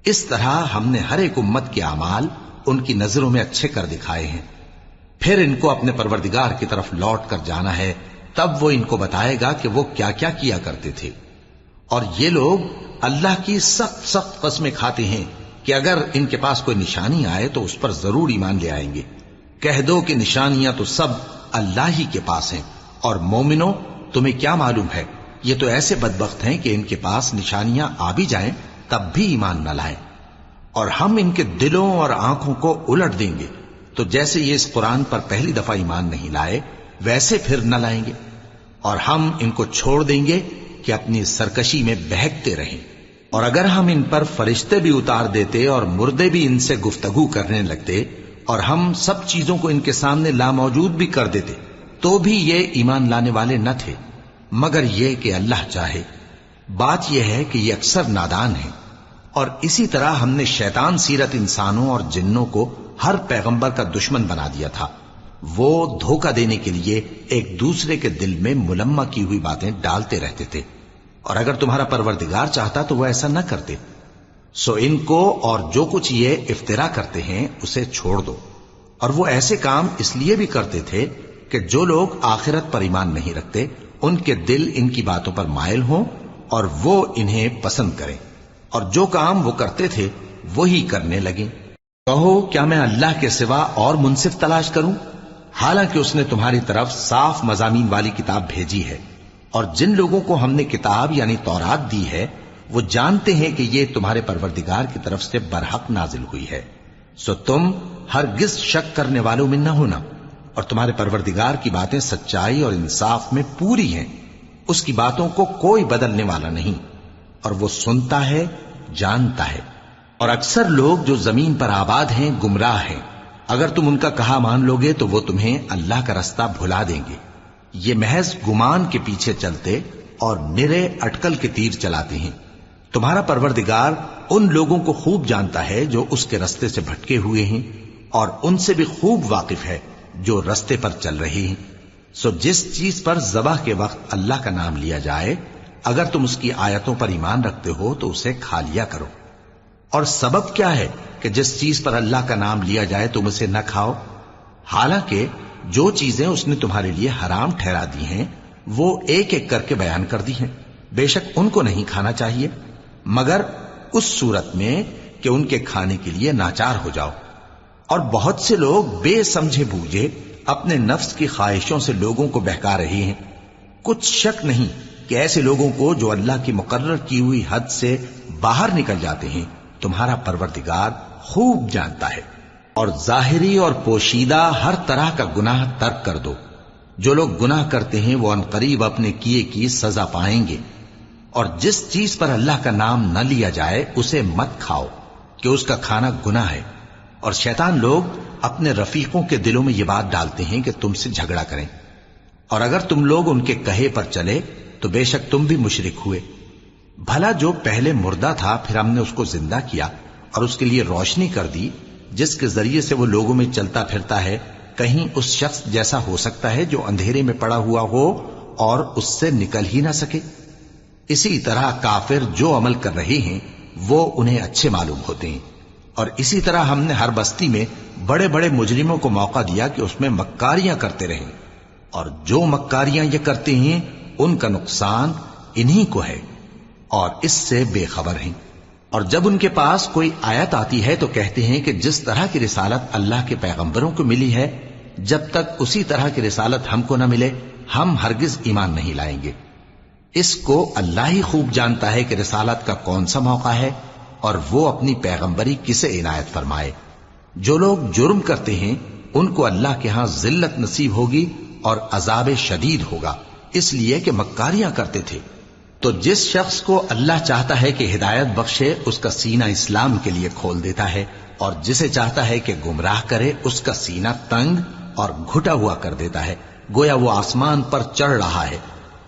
اس طرح ہم نے ہر ایک امت کے اعمال ان کی نظروں میں اچھے کر دکھائے ہیں، پھر ان کو اپنے پروردگار کی طرف لوٹ کر جانا ہے، تب وہ ان کو بتائے گا کہ وہ کیا کیا کیا کرتے تھے۔ اور یہ لوگ اللہ کی سخت سخت قسمیں کھاتے ہیں کہ اگر ان کے پاس کوئی نشانی آئے تو اس پر ضرور ایمان لے آئیں گے۔ کہہ دو کہ نشانیاں تو سب اللہ ہی کے پاس ہیں، اور مومنوں تمہیں کیا معلوم ہے، یہ تو ایسے بدبخت ہیں کہ ان کے پاس نشانیاں آ بھی جائیں تب بھی ایمان نہ لائیں۔ اور ہم ان کے دلوں اور آنکھوں کو الٹ دیں گے، تو جیسے یہ اس قرآن پر پہلی دفعہ ایمان نہیں لائے ویسے پھر نہ لائیں گے، اور ہم ان کو چھوڑ دیں گے کہ اپنی سرکشی میں بہکتے رہیں۔ اور اگر ہم ان پر فرشتے بھی اتار دیتے اور مردے بھی ان سے گفتگو کرنے لگتے، اور ہم سب چیزوں کو ان کے سامنے لاموجود بھی کر دیتے، تو بھی یہ ایمان لانے والے نہ تھے، مگر یہ کہ اللہ چاہے۔ بات یہ ہے کہ یہ اکثر نادان ہیں۔ اور اسی طرح ہم نے شیطان سیرت انسانوں اور جنوں کو ہر پیغمبر کا دشمن بنا دیا تھا، وہ دھوکہ دینے کے لیے ایک دوسرے کے دل میں ملمہ کی ہوئی باتیں ڈالتے رہتے تھے، اور اگر تمہارا پروردگار چاہتا تو وہ ایسا نہ کرتے۔ سو ان کو اور جو کچھ یہ افترا کرتے ہیں اسے چھوڑ دو۔ اور وہ ایسے کام اس لیے بھی کرتے تھے کہ جو لوگ آخرت پر ایمان نہیں رکھتے ان کے دل ان کی باتوں پر مائل ہوں اور وہ انہیں پسند کریں، اور جو کام وہ کرتے تھے وہی کرنے لگیں۔ کہو کیا میں اللہ کے سوا اور منصف تلاش کروں، حالانکہ اس نے تمہاری طرف صاف مضامین والی کتاب بھیجی ہے، اور جن لوگوں کو ہم نے کتاب یعنی تورات دی ہے وہ جانتے ہیں کہ یہ تمہارے پروردگار کی طرف سے برحق نازل ہوئی ہے، سو تم ہرگز شک کرنے والوں میں نہ ہونا، اور تمہارے پروردگار کی باتیں سچائی اور انصاف میں پوری ہیں، اس کی باتوں کو کوئی بدلنے والا نہیں، اور وہ سنتا ہے جانتا ہے۔ اور اکثر لوگ جو زمین پر آباد ہیں گمراہ ہیں، اگر تم ان کا کہا مان لوگے تو وہ تمہیں اللہ کا رستہ بھلا دیں گے، یہ محض گمان کے پیچھے چلتے اور نرے اٹکل کے تیر چلاتے ہیں۔ تمہارا پروردگار ان لوگوں کو خوب جانتا ہے جو اس کے رستے سے بھٹکے ہوئے ہیں، اور ان سے بھی خوب واقف ہے جو رستے پر چل رہے ہیں۔ سو جس چیز پر ذبح کے وقت اللہ کا نام لیا جائے اگر تم اس کی آیتوں پر ایمان رکھتے ہو تو اسے کھا لیا کرو۔ اور سبب کیا ہے کہ جس چیز پر اللہ کا نام لیا جائے تم اسے نہ کھاؤ، حالانکہ جو چیزیں اس نے تمہارے لیے حرام ٹھہرا دی ہیں وہ ایک ایک کر کے بیان کر دی ہیں، بے شک ان کو نہیں کھانا چاہیے مگر اس صورت میں کہ ان کے کھانے کے لیے ناچار ہو جاؤ۔ اور بہت سے لوگ بے سمجھے بوجھے اپنے نفس کی خواہشوں سے لوگوں کو بہکا رہے ہیں۔ کچھ شک نہیں کہ ایسے لوگوں کو جو اللہ کی مقرر کی ہوئی حد سے باہر نکل جاتے ہیں تمہارا پروردگار خوب جانتا ہے۔ اور ظاہری اور پوشیدہ ہر طرح کا گناہ ترک کر دو، جو لوگ گناہ کرتے ہیں وہ عنقریب اپنے کیے کی سزا پائیں گے۔ اور جس چیز پر اللہ کا نام نہ لیا جائے اسے مت کھاؤ کہ اس کا کھانا گناہ ہے، اور شیطان لوگ اپنے رفیقوں کے دلوں میں یہ بات ڈالتے ہیں کہ تم سے جھگڑا کریں، اور اگر تم لوگ ان کے کہے پر چلے تو بے شک تم بھی مشرک ہوئے۔ بھلا جو پہلے مردہ تھا پھر ہم نے اس کو زندہ کیا اور اس کے لیے روشنی کر دی جس کے ذریعے سے وہ لوگوں میں چلتا پھرتا ہے، کہیں اس شخص جیسا ہو سکتا ہے جو اندھیرے میں پڑا ہوا ہو اور اس سے نکل ہی نہ سکے؟ اسی طرح کافر جو عمل کر رہے ہیں وہ انہیں اچھے معلوم ہوتے ہیں، اور اسی طرح ہم نے ہر بستی میں بڑے بڑے مجرموں کو موقع دیا کہ اس میں مکاریاں کرتے رہیں، اور جو مکاریاں یہ کرتے ہیں ان کا نقصان انہی کو ہے اور اس سے بے خبر ہیں۔ اور جب ان کے پاس کوئی آیت آتی ہے تو کہتے ہیں کہ جس طرح کی رسالت اللہ کے پیغمبروں کو ملی ہے، جب تک اسی طرح کی رسالت ہم کو نہ ملے ہم ہرگز ایمان نہیں لائیں گے۔ اس کو اللہ ہی خوب جانتا ہے کہ رسالت کا کون سا موقع ہے اور وہ اپنی پیغمبری کسے عنایت فرمائے۔ جو لوگ جرم کرتے ہیں ان کو اللہ کے ہاں ذلت نصیب ہوگی اور عذاب شدید ہوگا، اس لیے کہ مکاریاں کرتے تھے۔ تو جس شخص کو اللہ چاہتا ہے کہ ہدایت بخشے اس کا سینہ اسلام کے لیے کھول دیتا ہے، اور جسے چاہتا ہے کہ گمراہ کرے اس کا سینہ تنگ اور گھٹا ہوا کر دیتا ہے، گویا وہ آسمان پر چڑھ رہا ہے۔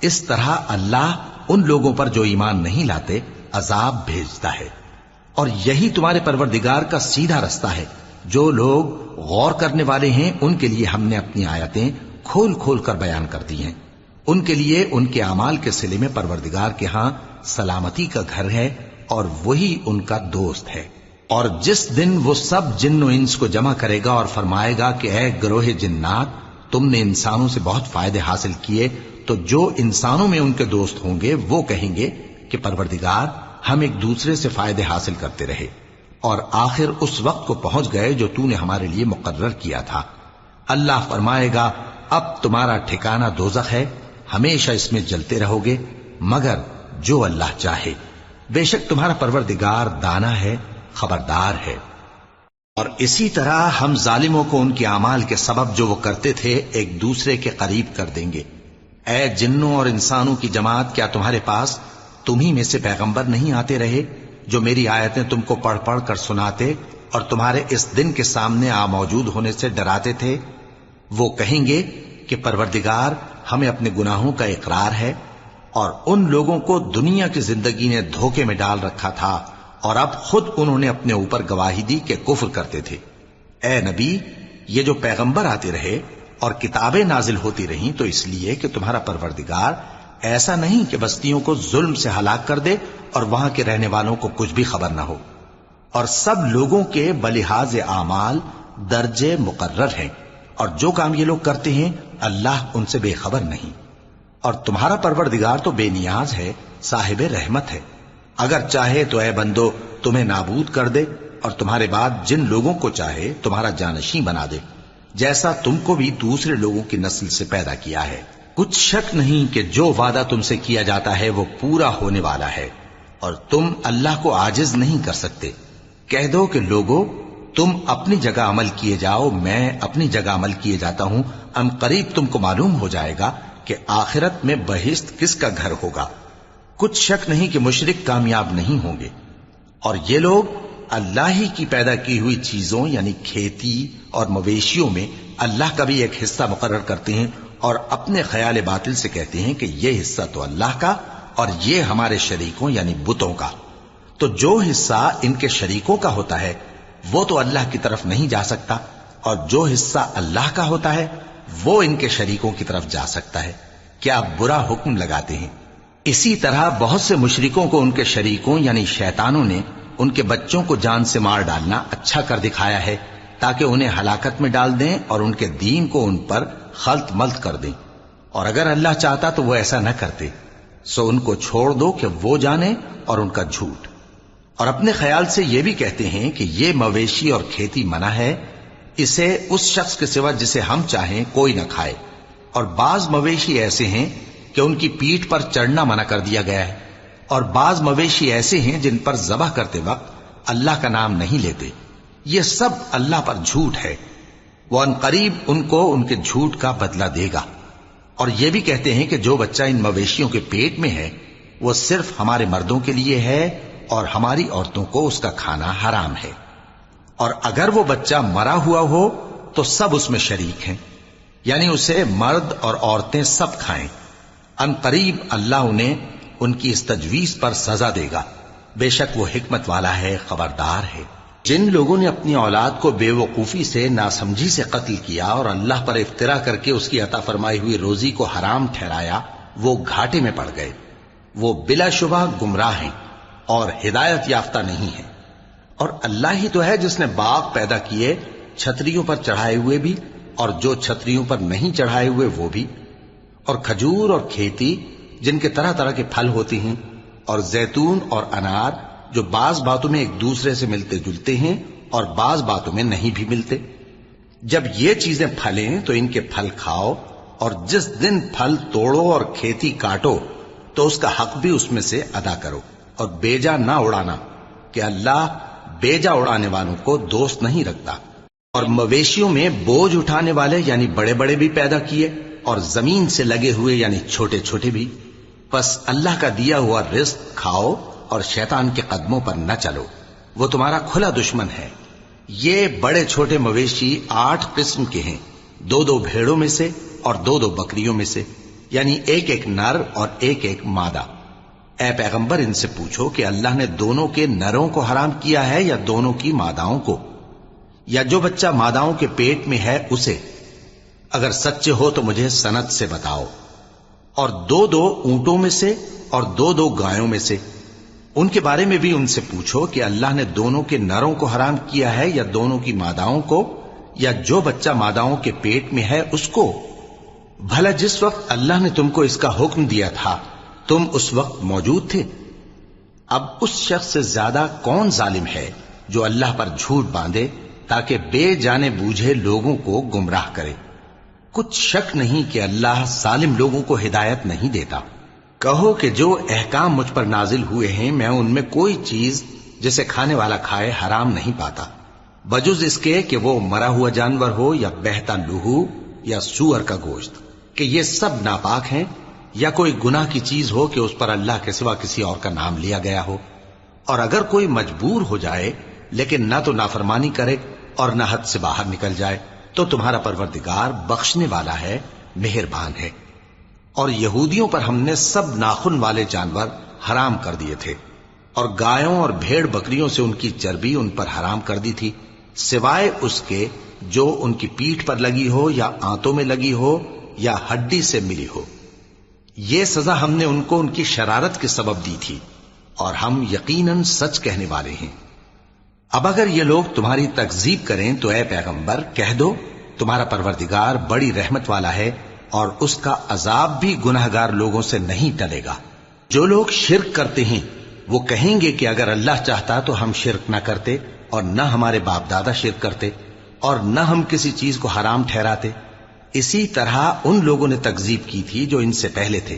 اس طرح اللہ ان لوگوں پر جو ایمان نہیں لاتے عذاب بھیجتا ہے۔ اور یہی تمہارے پروردگار کا سیدھا رستہ ہے۔ جو لوگ غور کرنے والے ہیں ان کے لیے ہم نے اپنی آیتیں کھول کھول کر بیان کر دی ہیں۔ ان کے لیے ان کے اعمال کے صلے میں پروردگار کے ہاں سلامتی کا گھر ہے اور وہی ان کا دوست ہے۔ اور جس دن وہ سب جن و انس کو جمع کرے گا اور فرمائے گا کہ اے گروہ جنات، تم نے انسانوں سے بہت فائدے حاصل کیے، تو جو انسانوں میں ان کے دوست ہوں گے وہ کہیں گے کہ پروردگار ہم ایک دوسرے سے فائدے حاصل کرتے رہے اور آخر اس وقت کو پہنچ گئے جو تو نے ہمارے لیے مقرر کیا تھا۔ اللہ فرمائے گا اب تمہارا ٹھکانہ دوزخ ہے، ہمیشہ اس میں جلتے رہو گے مگر جو اللہ چاہے، بے شک تمہارا پروردگار دانا ہے، خبردار ہے۔ اور اسی طرح ہم ظالموں کو ان کے اعمال کے سبب جو وہ کرتے تھے ایک دوسرے کے قریب کر دیں گے۔ اے جنوں اور انسانوں کی جماعت، کیا تمہارے پاس تمہیں میں سے پیغمبر نہیں آتے رہے جو میری آیتیں تم کو پڑھ پڑھ کر سناتے اور تمہارے اس دن کے سامنے آ موجود ہونے سے ڈراتے تھے؟ وہ کہیں گے کہ پروردگار ہمیں اپنے گناہوں کا اقرار ہے، اور ان لوگوں کو دنیا کی زندگی نے دھوکے میں ڈال رکھا تھا اور اب خود انہوں نے اپنے اوپر گواہی دی کہ کفر کرتے تھے۔ اے نبی، یہ جو پیغمبر آتے رہے اور کتابیں نازل ہوتی رہیں تو اس لیے کہ تمہارا پروردگار ایسا نہیں کہ بستیوں کو ظلم سے ہلاک کر دے اور وہاں کے رہنے والوں کو کچھ بھی خبر نہ ہو، اور سب لوگوں کے بلحاظ اعمال درجے مقرر ہیں، اور جو کام یہ لوگ کرتے ہیں اللہ ان سے بے خبر نہیں۔ اور تمہارا پروردگار تو بے نیاز ہے، صاحب رحمت ہے، اگر چاہے تو اے بندو تمہیں نابود کر دے اور تمہارے بعد جن لوگوں کو چاہے تمہارا جانشین بنا دے، جیسا تم کو بھی دوسرے لوگوں کی نسل سے پیدا کیا ہے۔ کچھ شک نہیں کہ جو وعدہ تم سے کیا جاتا ہے وہ پورا ہونے والا ہے، اور تم اللہ کو عاجز نہیں کر سکتے۔ کہہ دو کہ لوگو تم اپنی جگہ عمل کیے جاؤ، میں اپنی جگہ عمل کیے جاتا ہوں، ان قریب تم کو معلوم ہو جائے گا کہ آخرت میں بہشت کس کا گھر ہوگا۔ کچھ شک نہیں کہ مشرک کامیاب نہیں ہوں گے۔ اور یہ لوگ اللہ ہی کی پیدا کی ہوئی چیزوں یعنی کھیتی اور مویشیوں میں اللہ کا بھی ایک حصہ مقرر کرتے ہیں اور اپنے خیال باطل سے کہتے ہیں کہ یہ حصہ تو اللہ کا اور یہ ہمارے شریکوں یعنی بتوں کا۔ تو جو حصہ ان کے شریکوں کا ہوتا ہے وہ تو اللہ کی طرف نہیں جا سکتا، اور جو حصہ اللہ کا ہوتا ہے وہ ان کے شریکوں کی طرف جا سکتا ہے۔ کیا برا حکم لگاتے ہیں۔ اسی طرح بہت سے مشرکوں کو ان کے شریکوں یعنی شیطانوں نے ان کے بچوں کو جان سے مار ڈالنا اچھا کر دکھایا ہے تاکہ انہیں ہلاکت میں ڈال دیں اور ان کے دین کو ان پر خلط ملط کر دیں، اور اگر اللہ چاہتا تو وہ ایسا نہ کرتے۔ سو ان کو چھوڑ دو کہ وہ جانے اور ان کا جھوٹ۔ اور اپنے خیال سے یہ بھی کہتے ہیں کہ یہ مویشی اور کھیتی منع ہے، اسے اس شخص کے سوا جسے ہم چاہیں کوئی نہ کھائے، اور بعض مویشی ایسے ہیں کہ ان کی پیٹھ پر چڑھنا منع کر دیا گیا ہے، اور بعض مویشی ایسے ہیں جن پر ذبح کرتے وقت اللہ کا نام نہیں لیتے۔ یہ سب اللہ پر جھوٹ ہے، وہ ان قریب ان کو ان کے جھوٹ کا بدلہ دے گا۔ اور یہ بھی کہتے ہیں کہ جو بچہ ان مویشیوں کے پیٹ میں ہے وہ صرف ہمارے مردوں کے لیے ہے اور ہماری عورتوں کو اس کا کھانا حرام ہے، اور اگر وہ بچہ مرا ہوا ہو تو سب اس میں شریک ہیں، یعنی اسے مرد اور عورتیں سب کھائیں۔ ان قریب اللہ انہیں ان کی اس تجویز پر سزا دے گا، بے شک وہ حکمت والا ہے، خبردار ہے۔ جن لوگوں نے اپنی اولاد کو بے وقوفی سے ناسمجھی سے قتل کیا اور اللہ پر افترا کر کے اس کی عطا فرمائی ہوئی روزی کو حرام ٹھہرایا وہ گھاٹے میں پڑ گئے، وہ بلا شبہ گمراہ ہیں اور ہدایت یافتہ نہیں ہیں۔ اور اللہ ہی تو ہے جس نے باغ پیدا کیے چھتریوں پر چڑھائے ہوئے بھی اور جو چھتریوں پر نہیں چڑھائے ہوئے وہ بھی، اور کھجور اور کھیتی جن کے طرح طرح کے پھل ہوتے ہیں، اور زیتون اور انار جو بعض باتوں میں ایک دوسرے سے ملتے جلتے ہیں اور بعض باتوں میں نہیں بھی ملتے۔ جب یہ چیزیں پھلیں تو ان کے پھل کھاؤ، اور جس دن پھل توڑو اور کھیتی کاٹو تو اس کا حق بھی اس میں سے ادا کرو، اور بیجا نہ اڑانا کہ اللہ بیجا اڑانے والوں کو دوست نہیں رکھتا۔ اور مویشیوں میں بوجھ اٹھانے والے یعنی بڑے بڑے بھی پیدا کیے، اور زمین سے لگے ہوئے یعنی چھوٹے چھوٹے بھی۔ پس اللہ کا دیا ہوا رزق کھاؤ اور شیطان کے قدموں پر نہ چلو، وہ تمہارا کھلا دشمن ہے۔ یہ بڑے چھوٹے مویشی 8 قسم کے ہیں، 2 بھیڑوں میں سے اور 2 بکریوں میں سے، یعنی ایک نر اور ایک مادہ۔ اے پیغمبر ان سے پوچھو کہ اللہ نے دونوں کے نروں کو حرام کیا ہے یا دونوں کی ماداؤں کو، یا جو بچہ ماداؤں کے پیٹ میں ہے اسے؟ اگر سچے ہو تو مجھے سند سے بتاؤ۔ اور 2 اونٹوں میں سے اور 2 گایوں میں سے، ان کے بارے میں بھی ان سے پوچھو کہ اللہ نے دونوں کے نروں کو حرام کیا ہے یا دونوں کی ماداؤں کو، یا جو بچہ ماداؤں کے پیٹ میں ہے اس کو؟ بھلا جس وقت اللہ نے تم کو اس کا حکم دیا تھا تم اس وقت موجود تھے؟ اب اس شخص سے زیادہ کون ظالم ہے جو اللہ پر جھوٹ باندھے تاکہ بے جانے بوجھے لوگوں کو گمراہ کرے؟ کچھ شک نہیں کہ اللہ ظالم لوگوں کو ہدایت نہیں دیتا۔ کہو کہ جو احکام مجھ پر نازل ہوئے ہیں میں ان میں کوئی چیز جسے کھانے والا کھائے حرام نہیں پاتا، بجز اس کے کہ وہ مرا ہوا جانور ہو یا بہتا لہو یا سور کا گوشت، کہ یہ سب ناپاک ہیں، یا کوئی گناہ کی چیز ہو کہ اس پر اللہ کے سوا کسی اور کا نام لیا گیا ہو۔ اور اگر کوئی مجبور ہو جائے لیکن نہ تو نافرمانی کرے اور نہ حد سے باہر نکل جائے تو تمہارا پروردگار بخشنے والا ہے، مہربان ہے۔ اور یہودیوں پر ہم نے سب ناخن والے جانور حرام کر دیے تھے، اور گایوں اور بھیڑ بکریوں سے ان کی چربی ان پر حرام کر دی تھی، سوائے اس کے جو ان کی پیٹھ پر لگی ہو یا آنتوں میں لگی ہو یا ہڈی سے ملی ہو۔ یہ سزا ہم نے ان کو ان کی شرارت کے سبب دی تھی، اور ہم یقیناً سچ کہنے والے ہیں۔ اب اگر یہ لوگ تمہاری تکذیب کریں تو اے پیغمبر کہہ دو تمہارا پروردگار بڑی رحمت والا ہے، اور اس کا عذاب بھی گناہگار لوگوں سے نہیں ٹلے گا۔ جو لوگ شرک کرتے ہیں وہ کہیں گے کہ اگر اللہ چاہتا تو ہم شرک نہ کرتے، اور نہ ہمارے باپ دادا شرک کرتے، اور نہ ہم کسی چیز کو حرام ٹھہراتے۔ اسی طرح ان لوگوں نے تکذیب کی تھی جو ان سے پہلے تھے،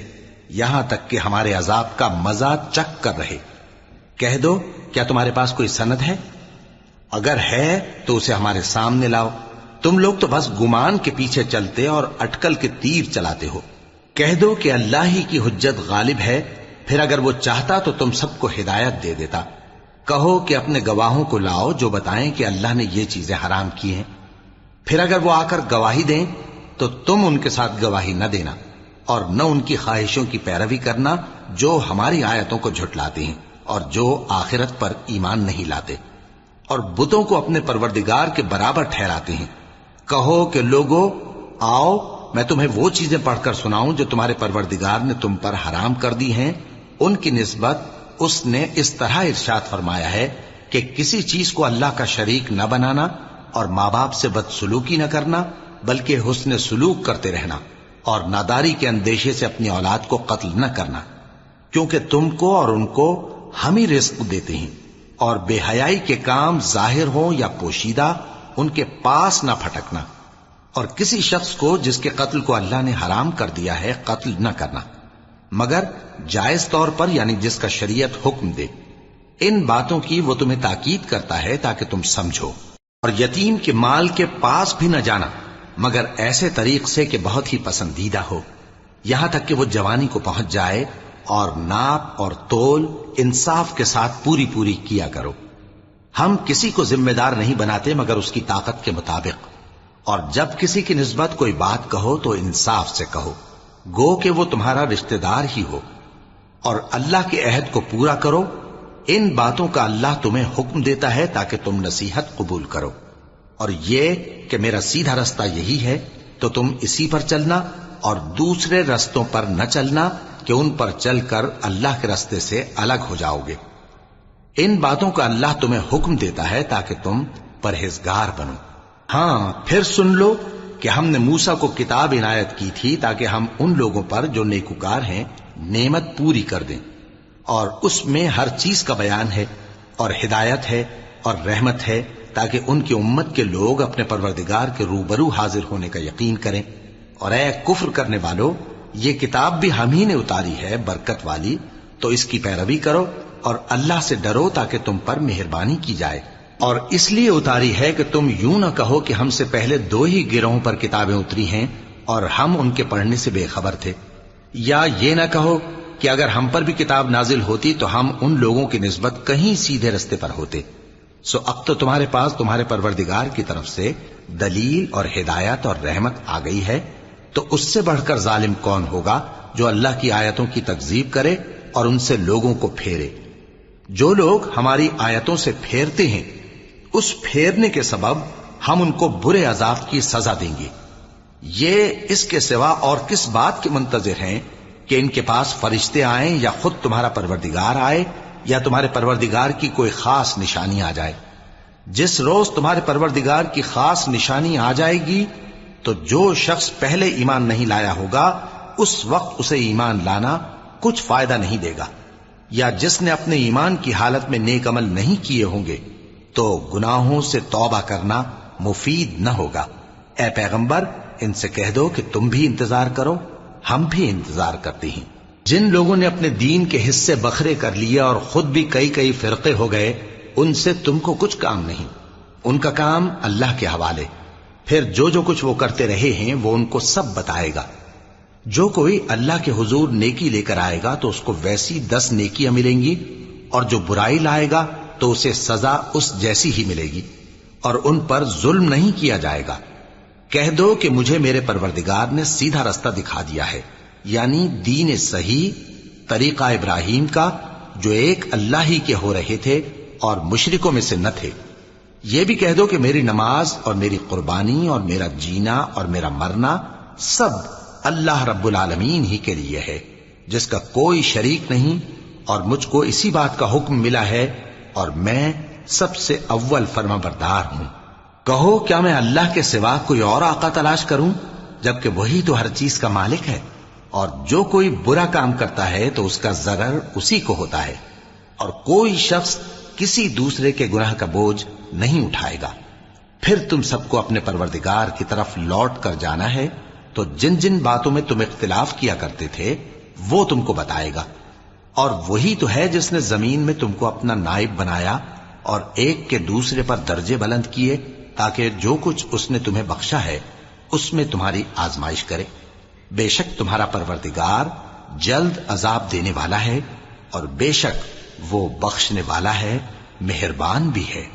یہاں تک کہ ہمارے عذاب کا مزہ چکھ کر رہے۔ کہہ دو کیا تمہارے پاس کوئی سند ہے؟ اگر ہے تو اسے ہمارے سامنے لاؤ۔ تم لوگ تو بس گمان کے پیچھے چلتے اور اٹکل کے تیر چلاتے ہو۔ کہہ دو کہ اللہ ہی کی حجت غالب ہے، پھر اگر وہ چاہتا تو تم سب کو ہدایت دے دیتا۔ کہو کہ اپنے گواہوں کو لاؤ جو بتائیں کہ اللہ نے یہ چیزیں حرام کی ہیں، پھر اگر وہ آ کر گواہی دیں تو تم ان کے ساتھ گواہی نہ دینا، اور نہ ان کی خواہشوں کی پیروی کرنا جو ہماری آیتوں کو جھٹلاتے ہیں اور جو آخرت پر ایمان نہیں لاتے، اور بتوں کو اپنے پروردگار کے برابر ٹھہراتے ہیں۔ کہو کہ لوگو آؤ میں تمہیں وہ چیزیں پڑھ کر سناؤں جو تمہارے پروردگار نے تم پر حرام کر دی ہیں۔ ان کی نسبت اس نے اس طرح ارشاد فرمایا ہے کہ کسی چیز کو اللہ کا شریک نہ بنانا، اور ماں باپ سے بدسلوکی نہ کرنا بلکہ حسن سلوک کرتے رہنا، اور ناداری کے اندیشے سے اپنی اولاد کو قتل نہ کرنا، کیونکہ تم کو اور ان کو ہم ہی رزق دیتے ہیں۔ اور بے حیائی کے کام ظاہر ہوں یا پوشیدہ ان کے پاس نہ پھٹکنا، اور کسی شخص کو جس کے قتل کو اللہ نے حرام کر دیا ہے قتل نہ کرنا، مگر جائز طور پر یعنی جس کا شریعت حکم دے۔ ان باتوں کی وہ تمہیں تاکید کرتا ہے تاکہ تم سمجھو۔ اور یتیم کے مال کے پاس بھی نہ جانا مگر ایسے طریق سے کہ بہت ہی پسندیدہ ہو، یہاں تک کہ وہ جوانی کو پہنچ جائے، اور ناپ اور تول انصاف کے ساتھ پوری پوری کیا کرو۔ ہم کسی کو ذمہ دار نہیں بناتے مگر اس کی طاقت کے مطابق، اور جب کسی کی نسبت کوئی بات کہو تو انصاف سے کہو، گو کہ وہ تمہارا رشتہ دار ہی ہو، اور اللہ کے عہد کو پورا کرو۔ ان باتوں کا اللہ تمہیں حکم دیتا ہے تاکہ تم نصیحت قبول کرو، اور یہ کہ میرا سیدھا رستہ یہی ہے تو تم اسی پر چلنا، اور دوسرے رستوں پر نہ چلنا کہ ان پر چل کر اللہ کے رستے سے الگ ہو جاؤ گے۔ ان باتوں کا اللہ تمہیں حکم دیتا ہے تاکہ تم پرہیزگار بنو۔ ہاں پھر سن لو کہ ہم نے موسیٰ کو کتاب عنایت کی تھی تاکہ ہم ان لوگوں پر جو نیکوکار ہیں نعمت پوری کر دیں، اور اس میں ہر چیز کا بیان ہے اور ہدایت ہے اور رحمت ہے، تاکہ ان کی امت کے لوگ اپنے پروردگار کے روبرو حاضر ہونے کا یقین کریں۔ اور اے کفر کرنے والو، یہ کتاب بھی ہم ہی نے اتاری ہے برکت والی، تو اس کی پیروی کرو اور اللہ سے ڈرو تاکہ تم پر مہربانی کی جائے۔ اور اس لیے اتاری ہے کہ تم یوں نہ کہو کہ ہم سے پہلے 2 ہی گروہوں پر کتابیں اتری ہیں اور ہم ان کے پڑھنے سے بے خبر تھے، یا یہ نہ کہو کہ اگر ہم پر بھی کتاب نازل ہوتی تو ہم ان لوگوں کی نسبت کہیں سیدھے رستے پر ہوتے۔ سو اب تو تمہارے پاس تمہارے پروردگار کی طرف سے دلیل اور ہدایت اور رحمت آ گئی ہے، تو اس سے بڑھ کر ظالم کون ہوگا جو اللہ کی آیتوں کی تکذیب کرے اور ان سے لوگوں کو پھیرے۔ جو لوگ ہماری آیتوں سے پھیرتے ہیں، اس پھیرنے کے سبب ہم ان کو برے عذاب کی سزا دیں گے۔ یہ اس کے سوا اور کس بات کے منتظر ہیں کہ ان کے پاس فرشتے آئیں یا خود تمہارا پروردگار آئے یا تمہارے پروردگار کی کوئی خاص نشانی آ جائے؟ جس روز تمہارے پروردگار کی خاص نشانی آ جائے گی تو جو شخص پہلے ایمان نہیں لایا ہوگا اس وقت اسے ایمان لانا کچھ فائدہ نہیں دے گا، یا جس نے اپنے ایمان کی حالت میں نیک عمل نہیں کیے ہوں گے تو گناہوں سے توبہ کرنا مفید نہ ہوگا۔ اے پیغمبر، ان سے کہہ دو کہ تم بھی انتظار کرو، ہم بھی انتظار کرتے ہیں۔ جن لوگوں نے اپنے دین کے حصے بکھرے کر لیے اور خود بھی کئی فرقے ہو گئے، ان سے تم کو کچھ کام نہیں، ان کا کام اللہ کے حوالے۔ پھر جو کچھ وہ کرتے رہے ہیں وہ ان کو سب بتائے گا۔ جو کوئی اللہ کے حضور نیکی لے کر آئے گا تو اس کو ویسی 10 نیکیاں ملیں گی، اور جو برائی لائے گا تو اسے سزا اس جیسی ہی ملے گی، اور ان پر ظلم نہیں کیا جائے گا۔ کہہ دو کہ مجھے میرے پروردگار نے سیدھا رستہ دکھا دیا ہے، یعنی دین صحیح، طریقہ ابراہیم کا، جو ایک اللہ ہی کے ہو رہے تھے اور مشرکوں میں سے نہ تھے۔ یہ بھی کہہ دو کہ میری نماز اور میری قربانی اور میرا جینا اور میرا مرنا سب اللہ رب العالمین ہی کے لیے ہے، جس کا کوئی شریک نہیں، اور مجھ کو اسی بات کا حکم ملا ہے اور میں سب سے اول فرما بردار ہوں۔ کہو کیا میں اللہ کے سوا کوئی اور آقا تلاش کروں، جبکہ وہی تو ہر چیز کا مالک ہے؟ اور جو کوئی برا کام کرتا ہے تو اس کا ضرر اسی کو ہوتا ہے، اور کوئی شخص کسی دوسرے کے گناہ کا بوجھ نہیں اٹھائے گا۔ پھر تم سب کو اپنے پروردگار کی طرف لوٹ کر جانا ہے، تو جن جن باتوں میں تم اختلاف کیا کرتے تھے وہ تم کو بتائے گا۔ اور وہی تو ہے جس نے زمین میں تم کو اپنا نائب بنایا اور ایک کے دوسرے پر درجے بلند کیے، تاکہ جو کچھ اس نے تمہیں بخشا ہے اس میں تمہاری آزمائش کرے۔ بے شک تمہارا پروردگار جلد عذاب دینے والا ہے، اور بے شک وہ بخشنے والا ہے، مہربان بھی ہے۔